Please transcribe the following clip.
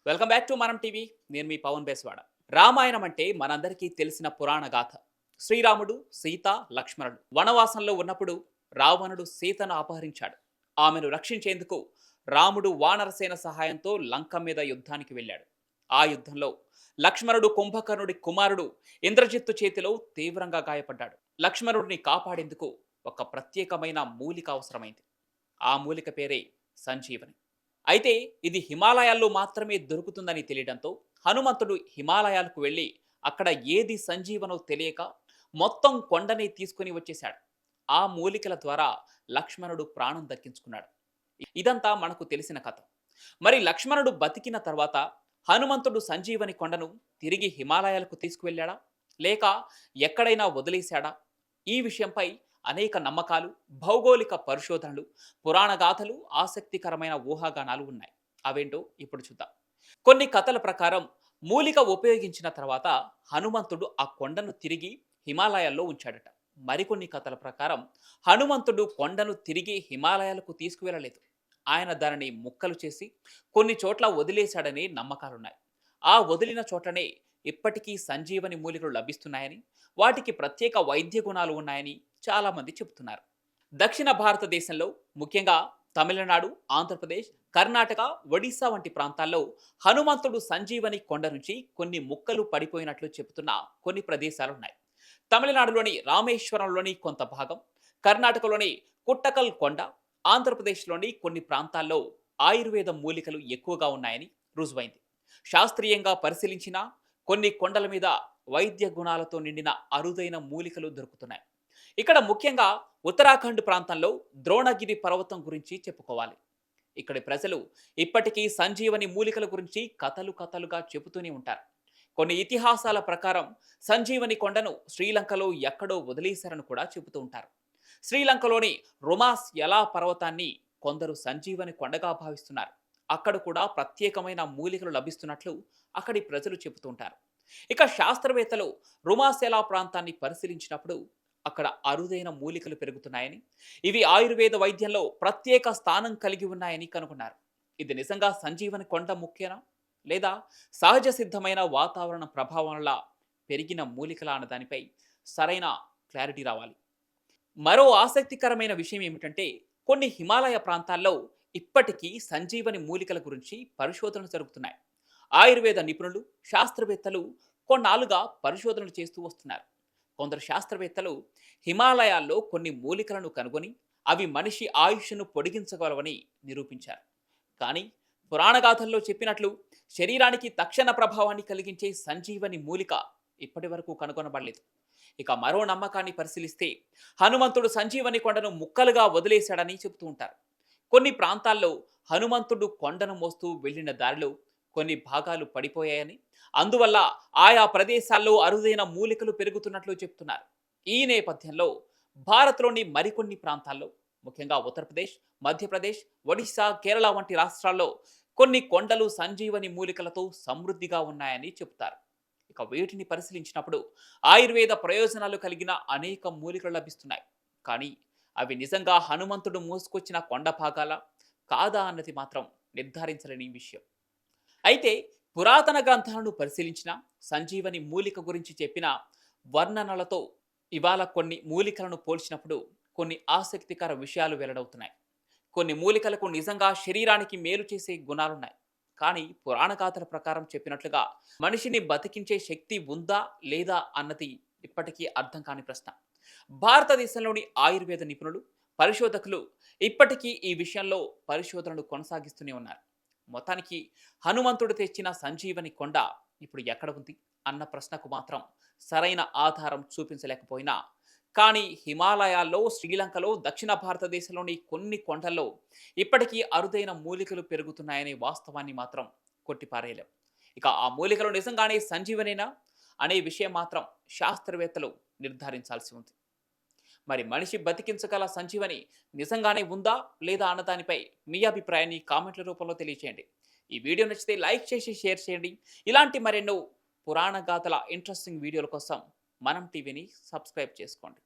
Welcome back to మనం TV. నేను మీ పవన్ బేస్వాడ. రామాయణం అంటే మనందరికీ తెలిసిన పురాణ గాథ. శ్రీరాముడు, సీత, లక్ష్మణుడు వనవాసంలో ఉన్నప్పుడు రావణుడు సీతను అపహరించాడు. ఆమెను రక్షించేందుకు రాముడు వానరసేన సహాయంతో లంక మీద యుద్ధానికి వెళ్ళాడు. ఆ యుద్ధంలో లక్ష్మణుడు కుంభకర్ణుడి కుమారుడు ఇంద్రజిత్తు చేతిలో తీవ్రంగా గాయపడ్డాడు. లక్ష్మణుడిని కాపాడేందుకు ఒక ప్రత్యేకమైన మూలిక అవసరమైంది. ఆ మూలిక పేరే సంజీవని. అయితే ఇది హిమాలయాల్లో మాత్రమే దొరుకుతుందని తెలియడంతో హనుమంతుడు హిమాలయాలకు వెళ్ళి అక్కడ ఏది సంజీవనో తెలియక మొత్తం కొండని తీసుకుని వచ్చేశాడు. ఆ మూలికల ద్వారా లక్ష్మణుడు ప్రాణం దక్కించుకున్నాడు. ఇదంతా మనకు తెలిసిన కథ. మరి లక్ష్మణుడు బతికిన తర్వాత హనుమంతుడు సంజీవని కొండను తిరిగి హిమాలయాలకు తీసుకువెళ్ళాడా, లేక ఎక్కడైనా వదిలేశాడా? ఈ విషయంపై అనేక నమ్మకాలు, భౌగోళిక పరిశోధనలు, పురాణ గాథలు, ఆసక్తికరమైన ఊహాగానాలు ఉన్నాయి. అవేంటో ఇప్పుడు చూద్దాం. కొన్ని కథల ప్రకారం మూలిక ఉపయోగించిన తర్వాత హనుమంతుడు ఆ కొండను తిరిగి హిమాలయాల్లో ఉంచాడట. మరికొన్ని కథల ప్రకారం హనుమంతుడు కొండను తిరిగి హిమాలయాలకు తీసుకువెళ్ళలేదు. ఆయన దానిని ముక్కలు చేసి కొన్ని చోట్ల వదిలేశాడనే నమ్మకాలున్నాయి. ఆ వదిలిన చోటనే ఇప్పటికీ సంజీవని మూలికలు లభిస్తున్నాయని, వాటికి ప్రత్యేక వైద్య గుణాలు ఉన్నాయని చాలామంది చెబుతున్నారు. దక్షిణ భారతదేశంలో ముఖ్యంగా తమిళనాడు, ఆంధ్రప్రదేశ్, కర్ణాటక, ఒడిశా వంటి ప్రాంతాల్లో హనుమంతుడు సంజీవని కొండ నుంచి కొన్ని ముక్కలు పడిపోయినట్లు చెబుతున్న కొన్ని ప్రదేశాలున్నాయి. తమిళనాడులోని రామేశ్వరంలోని కొంత భాగం, కర్ణాటకలోని కుట్టకల్ కొండ, ఆంధ్రప్రదేశ్లోని కొన్ని ప్రాంతాల్లో ఆయుర్వేద మూలికలు ఎక్కువగా ఉన్నాయని రుజువైంది. శాస్త్రీయంగా పరిశీలించిన కొన్ని కొండల మీద వైద్య గుణాలతో నిండిన అరుదైన మూలికలు దొరుకుతున్నాయి. ఇక్కడ ముఖ్యంగా ఉత్తరాఖండ్ ప్రాంతంలో ద్రోణగిరి పర్వతం గురించి చెప్పుకోవాలి. ఇక్కడి ప్రజలు ఇప్పటికీ సంజీవని మూలికల గురించి కథలు కథలుగా చెబుతూనే ఉంటారు. కొన్ని ఇతిహాసాల ప్రకారం సంజీవని కొండను శ్రీలంకలో ఎక్కడో వదిలేశారని కూడా చెబుతూ ఉంటారు. శ్రీలంకలోని రుమాస్ ఎలా పర్వతాన్ని కొందరు సంజీవని కొండగా భావిస్తున్నారు. అక్కడ కూడా ప్రత్యేకమైన మూలికలు లభిస్తున్నట్లు అక్కడి ప్రజలు చెబుతుంటారు. ఇక శాస్త్రవేత్తలు రుమాసెలా ప్రాంతాన్ని పరిశీలించినప్పుడు అక్కడ అరుదైన మూలికలు పెరుగుతున్నాయని, ఇవి ఆయుర్వేద వైద్యంలో ప్రత్యేక స్థానం కలిగి ఉన్నాయని కనుగొన్నారు. ఇది నిజంగా సంజీవని కొండ ముఖ్యనా, లేదా సహజ సిద్ధమైన వాతావరణ ప్రభావం వల్ల పెరిగిన మూలికల అన్న దానిపై సరైన క్లారిటీ రావాలి. మరో ఆసక్తికరమైన విషయం ఏమిటంటే, కొన్ని హిమాలయ ప్రాంతాల్లో ఇప్పటికీ సంజీవని మూలికల గురించి పరిశోధనలు జరుగుతున్నాయి. ఆయుర్వేద నిపుణులు, శాస్త్రవేత్తలు కొన్నాళ్ళుగా పరిశోధనలు చేస్తూ వస్తున్నారు. కొందరు శాస్త్రవేత్తలు హిమాలయాల్లో కొన్ని మూలికలను కనుగొని అవి మనిషి ఆయుష్ను పొడిగించగలవని నిరూపించారు. కానీ పురాణగాథల్లో చెప్పినట్లు శరీరానికి తక్షణ ప్రభావాన్ని కలిగించే సంజీవని మూలిక ఇప్పటి వరకు కనుగొనబడలేదు. ఇక మరో నమ్మకాన్ని పరిశీలిస్తే హనుమంతుడు సంజీవని కొండను ముక్కలుగా వదిలేశాడని చెబుతూ ఉంటారు. కొన్ని ప్రాంతాల్లో హనుమంతుడు కొండను మోస్తూ వెళ్లిన దారిలో కొన్ని భాగాలు పడిపోయాయని, అందువల్ల ఆయా ప్రదేశాల్లో అరుదైన మూలికలు పెరుగుతున్నట్లు చెప్తున్నారు. ఈ నేపథ్యంలో భారత్లోని మరికొన్ని ప్రాంతాల్లో, ముఖ్యంగా ఉత్తరప్రదేశ్, మధ్యప్రదేశ్, ఒడిశా, కేరళ వంటి రాష్ట్రాల్లో కొన్ని కొండలు సంజీవని మూలికలతో సమృద్ధిగా ఉన్నాయని చెబుతారు. ఇక వీటిని పరిశీలించినప్పుడు ఆయుర్వేద ప్రయోజనాలు కలిగిన అనేక మూలికలు లభిస్తున్నాయి. కానీ అవి నిజంగా హనుమంతుడు మోసుకొచ్చిన కొండ భాగాల కాదా అన్నది మాత్రం నిర్ధారించలేని విషయం. అయితే పురాతన గ్రంథాలను పరిశీలించిన, సంజీవని మూలిక గురించి చెప్పిన వర్ణనలతో ఇవాళ కొన్ని మూలికలను పోల్చినప్పుడు కొన్ని ఆసక్తికర విషయాలు వెల్లడవుతున్నాయి. కొన్ని మూలికలకు నిజంగా శరీరానికి మేలు చేసే గుణాలున్నాయి. కానీ పురాణ గాథల ప్రకారం చెప్పినట్లుగా మనిషిని బతికించే శక్తి ఉందా లేదా అన్నది ఇప్పటికీ అర్థం కాని ప్రశ్న. భారతదేశంలోని ఆయుర్వేద నిపుణులు, పరిశోధకులు ఇప్పటికీ ఈ విషయంలో పరిశోధనలు కొనసాగిస్తూనే ఉన్నారు. మొత్తానికి హనుమంతుడు తెచ్చిన సంజీవని కొండ ఇప్పుడు ఎక్కడ ఉంది అన్న ప్రశ్నకు మాత్రం సరైన ఆధారం చూపించలేకపోయినా, కానీ హిమాలయాల్లో, శ్రీలంకలో, దక్షిణ భారతదేశంలోని కొన్ని కొండల్లో ఇప్పటికీ అరుదైన మూలికలు పెరుగుతున్నాయనే వాస్తవాన్ని మాత్రం కొట్టిపారేయలేం. ఇక ఆ మూలికలు నిజంగానే సంజీవనేనా అనే విషయం మాత్రం శాస్త్రవేత్తలు నిర్ధారించాల్సి ఉంది. మరి మనిషి బతికించగల సంజీవని నిజంగానే ఉందా లేదా అన్నదానిపై మీ అభిప్రాయాన్ని కామెంట్ల రూపంలో తెలియచేయండి. ఈ వీడియో నచ్చితే లైక్ చేసి షేర్ చేయండి. ఇలాంటి మరెన్నో పురాణ గాథల ఇంట్రెస్టింగ్ వీడియోల కోసం మనం టీవీని సబ్స్క్రైబ్ చేసుకోండి.